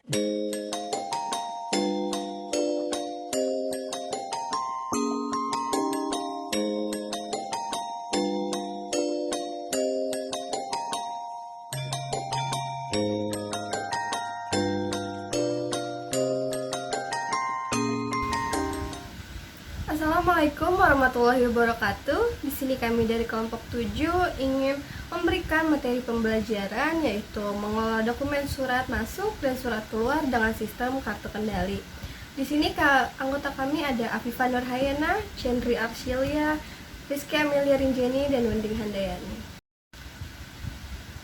Assalamualaikum warahmatullahi wabarakatuh. Di sini kami dari kelompok 7 ingin memberikan materi pembelajaran yaitu mengelola dokumen surat masuk dan surat keluar dengan sistem kartu kendali. Di sini anggota kami ada Afifah Nurhayana, Chendri Arsyilia, Rizky Amelia Rinjeni, dan Wending Handayani.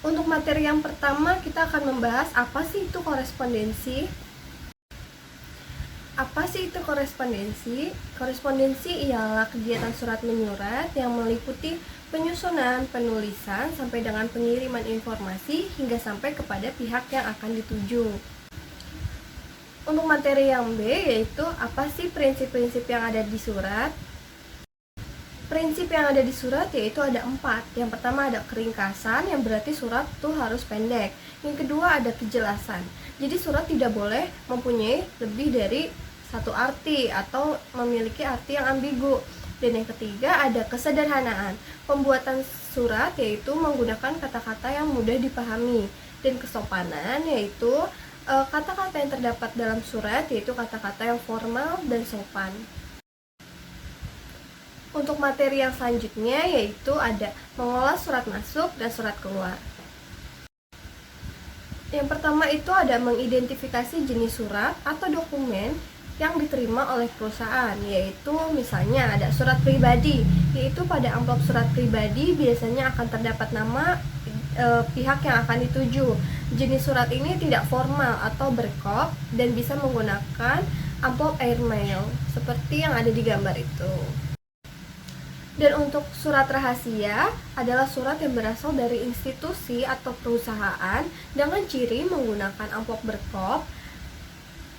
Untuk materi yang pertama kita akan membahas apa sih itu korespondensi. Apa sih itu korespondensi? Korespondensi ialah kegiatan surat menyurat yang meliputi penyusunan, penulisan, sampai dengan pengiriman informasi hingga sampai kepada pihak yang akan dituju. Untuk materi yang B yaitu apa sih prinsip-prinsip yang ada di surat? Prinsip yang ada di surat yaitu ada 4. Yang pertama ada keringkasan, yang berarti surat itu harus pendek. Yang kedua ada kejelasan. Jadi surat tidak boleh mempunyai lebih dari satu arti atau memiliki arti yang ambigu. Dan yang ketiga ada kesederhanaan. Pembuatan surat yaitu menggunakan kata-kata yang mudah dipahami. Dan kesopanan yaitu kata-kata yang terdapat dalam surat yaitu kata-kata yang formal dan sopan. Untuk materi yang selanjutnya yaitu ada mengolah surat masuk dan surat keluar. Yang pertama itu ada mengidentifikasi jenis surat atau dokumen yang diterima oleh perusahaan, yaitu misalnya ada surat pribadi, yaitu pada amplop surat pribadi biasanya akan terdapat nama pihak yang akan dituju. Jenis surat ini tidak formal atau berkop dan bisa menggunakan amplop airmail seperti yang ada di gambar itu. Dan untuk surat rahasia adalah surat yang berasal dari institusi atau perusahaan dengan ciri menggunakan amplop berkop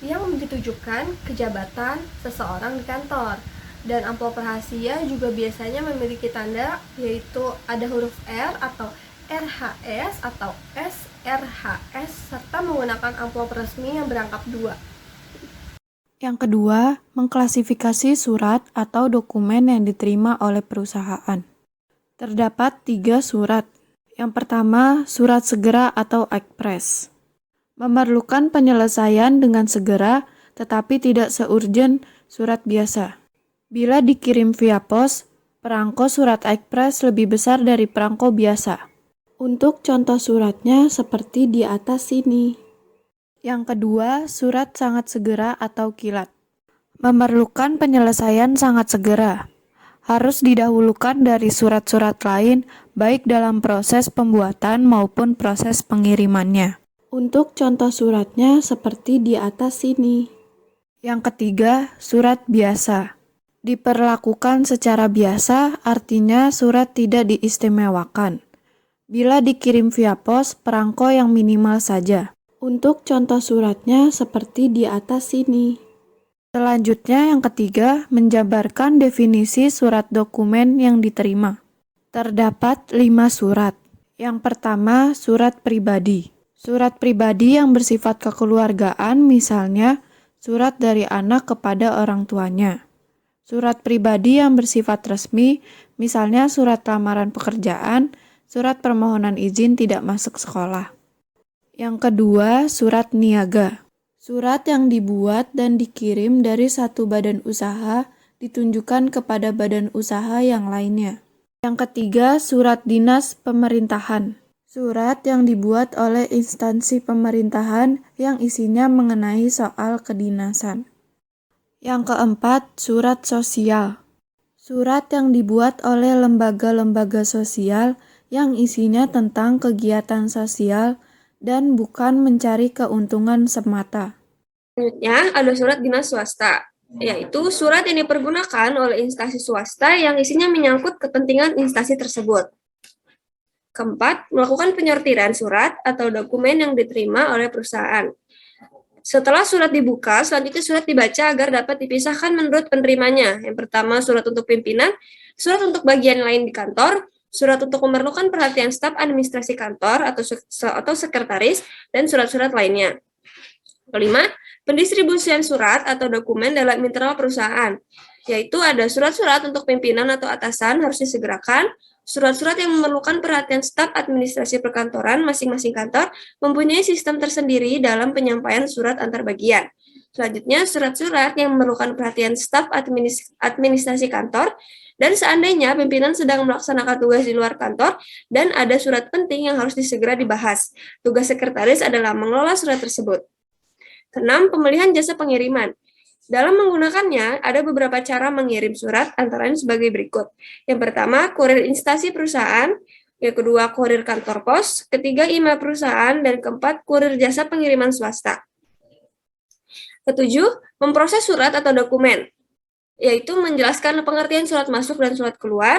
yang ditujukan ke jabatan seseorang di kantor. Dan amplop rahasia juga biasanya memiliki tanda yaitu ada huruf R atau RHS atau SRHS serta menggunakan amplop resmi yang berangkap 2. Yang kedua, mengklasifikasi surat atau dokumen yang diterima oleh perusahaan. Terdapat 3 surat. Yang pertama, surat segera atau ekspres. Memerlukan penyelesaian dengan segera, tetapi tidak seurgen surat biasa. Bila dikirim via pos, perangko surat ekspres lebih besar dari perangko biasa. Untuk contoh suratnya seperti di atas sini. Yang kedua, surat sangat segera atau kilat. Memerlukan penyelesaian sangat segera. Harus didahulukan dari surat-surat lain, baik dalam proses pembuatan maupun proses pengirimannya. Untuk contoh suratnya seperti di atas sini. Yang ketiga, surat biasa. Diperlakukan secara biasa, artinya surat tidak diistimewakan. Bila dikirim via pos, perangko yang minimal saja. Untuk contoh suratnya seperti di atas sini. Selanjutnya yang ketiga, menjabarkan definisi surat dokumen yang diterima. Terdapat 5 surat. Yang pertama, surat pribadi. Surat pribadi yang bersifat kekeluargaan, misalnya surat dari anak kepada orang tuanya. Surat pribadi yang bersifat resmi, misalnya surat lamaran pekerjaan, surat permohonan izin tidak masuk sekolah. Yang kedua, surat niaga. Surat yang dibuat dan dikirim dari satu badan usaha ditunjukkan kepada badan usaha yang lainnya. Yang ketiga, surat dinas pemerintahan. Surat yang dibuat oleh instansi pemerintahan yang isinya mengenai soal kedinasan. Yang keempat, surat sosial. Surat yang dibuat oleh lembaga-lembaga sosial yang isinya tentang kegiatan sosial dan bukan mencari keuntungan semata. Selanjutnya ada surat dinas swasta, yaitu surat yang dipergunakan oleh instansi swasta yang isinya menyangkut kepentingan instansi tersebut. Keempat, melakukan penyortiran surat atau dokumen yang diterima oleh perusahaan. Setelah surat dibuka, selanjutnya surat dibaca agar dapat dipisahkan menurut penerimanya. Yang pertama, surat untuk pimpinan, surat untuk bagian lain di kantor, surat untuk memerlukan perhatian staf administrasi kantor atau sekretaris, dan surat-surat lainnya. Kelima, pendistribusian surat atau dokumen dalam internal perusahaan, yaitu ada surat-surat untuk pimpinan atau atasan harus disegerakan, surat-surat yang memerlukan perhatian staf administrasi perkantoran masing-masing kantor mempunyai sistem tersendiri dalam penyampaian surat antar bagian. Selanjutnya, surat-surat yang memerlukan perhatian staf administrasi kantor dan seandainya pimpinan sedang melaksanakan tugas di luar kantor dan ada surat penting yang harus disegera dibahas. Tugas sekretaris adalah mengelola surat tersebut. Keenam, pemilihan jasa pengiriman. Dalam menggunakannya, ada beberapa cara mengirim surat, antara lain sebagai berikut. Yang pertama, kurir instansi perusahaan. Yang kedua, kurir kantor pos. Ketiga, email perusahaan. Dan keempat, kurir jasa pengiriman swasta. Ketujuh, memproses surat atau dokumen, yaitu menjelaskan pengertian surat masuk dan surat keluar.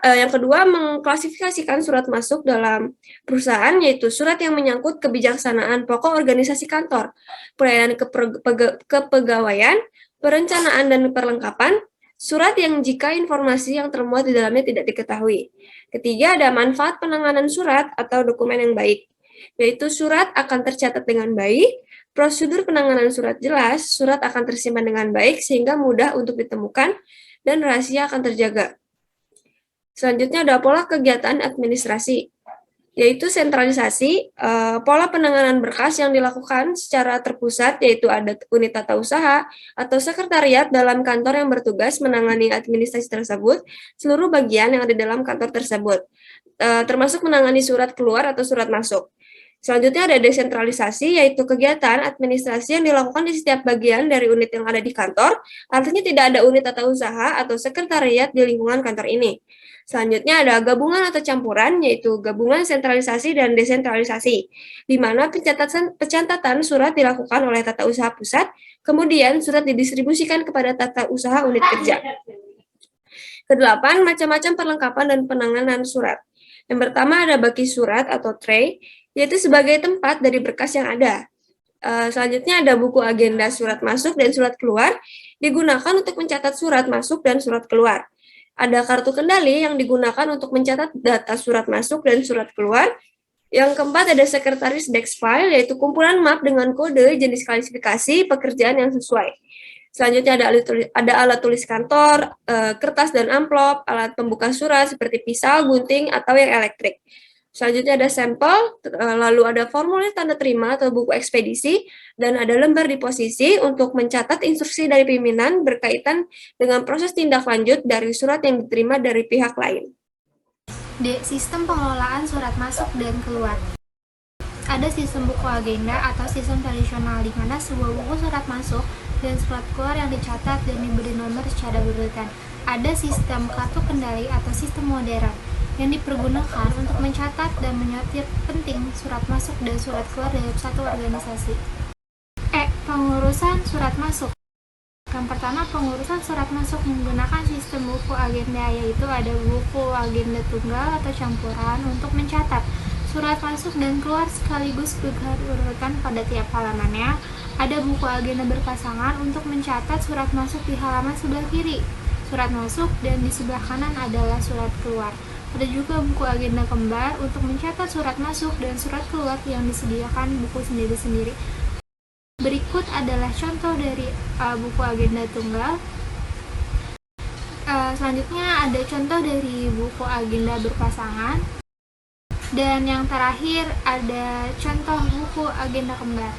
Yang kedua, mengklasifikasikan surat masuk dalam perusahaan, yaitu surat yang menyangkut kebijaksanaan pokok organisasi kantor, pelayanan kepegawaian, perencanaan dan perlengkapan, surat yang jika informasi yang termuat di dalamnya tidak diketahui. Ketiga, ada manfaat penanganan surat atau dokumen yang baik, yaitu surat akan tercatat dengan baik, prosedur penanganan surat jelas, surat akan tersimpan dengan baik sehingga mudah untuk ditemukan, dan rahasia akan terjaga. Selanjutnya ada pola kegiatan administrasi, yaitu sentralisasi, pola penanganan berkas yang dilakukan secara terpusat, yaitu ada unit tata usaha atau sekretariat dalam kantor yang bertugas menangani administrasi tersebut, seluruh bagian yang ada di dalam kantor tersebut, termasuk menangani surat keluar atau surat masuk. Selanjutnya ada desentralisasi, yaitu kegiatan administrasi yang dilakukan di setiap bagian dari unit yang ada di kantor, artinya tidak ada unit tata usaha atau sekretariat di lingkungan kantor ini. Selanjutnya ada gabungan atau campuran, yaitu gabungan sentralisasi dan desentralisasi, di mana pencatatan surat dilakukan oleh tata usaha pusat, kemudian surat didistribusikan kepada tata usaha unit kerja. Kedelapan, macam-macam perlengkapan dan penanganan surat. Yang pertama ada baki surat atau tray, yaitu sebagai tempat dari berkas yang ada. Selanjutnya ada buku agenda surat masuk dan surat keluar, digunakan untuk mencatat surat masuk dan surat keluar. Ada kartu kendali yang digunakan untuk mencatat data surat masuk dan surat keluar. Yang keempat ada sekretaris desk file, yaitu kumpulan map dengan kode jenis klasifikasi pekerjaan yang sesuai. Selanjutnya ada alat tulis kantor, kertas dan amplop, alat pembuka surat seperti pisau, gunting, atau yang elektrik. Selanjutnya ada sampel, lalu ada formulir tanda terima atau buku ekspedisi, dan ada lembar di posisi untuk mencatat instruksi dari pimpinan berkaitan dengan proses tindak lanjut dari surat yang diterima dari pihak lain. D. Sistem pengelolaan surat masuk dan keluar. Ada sistem buku agenda atau sistem tradisional di mana sebuah buku surat masuk dan surat keluar yang dicatat dan diberi nomor secara berurutan. Ada sistem kartu kendali atau sistem modern yang dipergunakan untuk mencatat dan menyortir penting surat masuk dan surat keluar dalam satu organisasi. E. Pengurusan surat masuk. Yang pertama, pengurusan surat masuk menggunakan sistem buku agenda, yaitu ada buku agenda tunggal atau campuran untuk mencatat surat masuk dan keluar sekaligus berurutan pada tiap halamannya. Ada buku agenda berpasangan untuk mencatat surat masuk di halaman sebelah kiri, surat masuk, dan di sebelah kanan adalah surat keluar. Ada juga buku agenda kembar untuk mencatat surat masuk dan surat keluar yang disediakan buku sendiri-sendiri. Berikut adalah contoh dari buku agenda tunggal. Selanjutnya ada contoh dari buku agenda berpasangan. Dan yang terakhir ada contoh buku agenda kembar.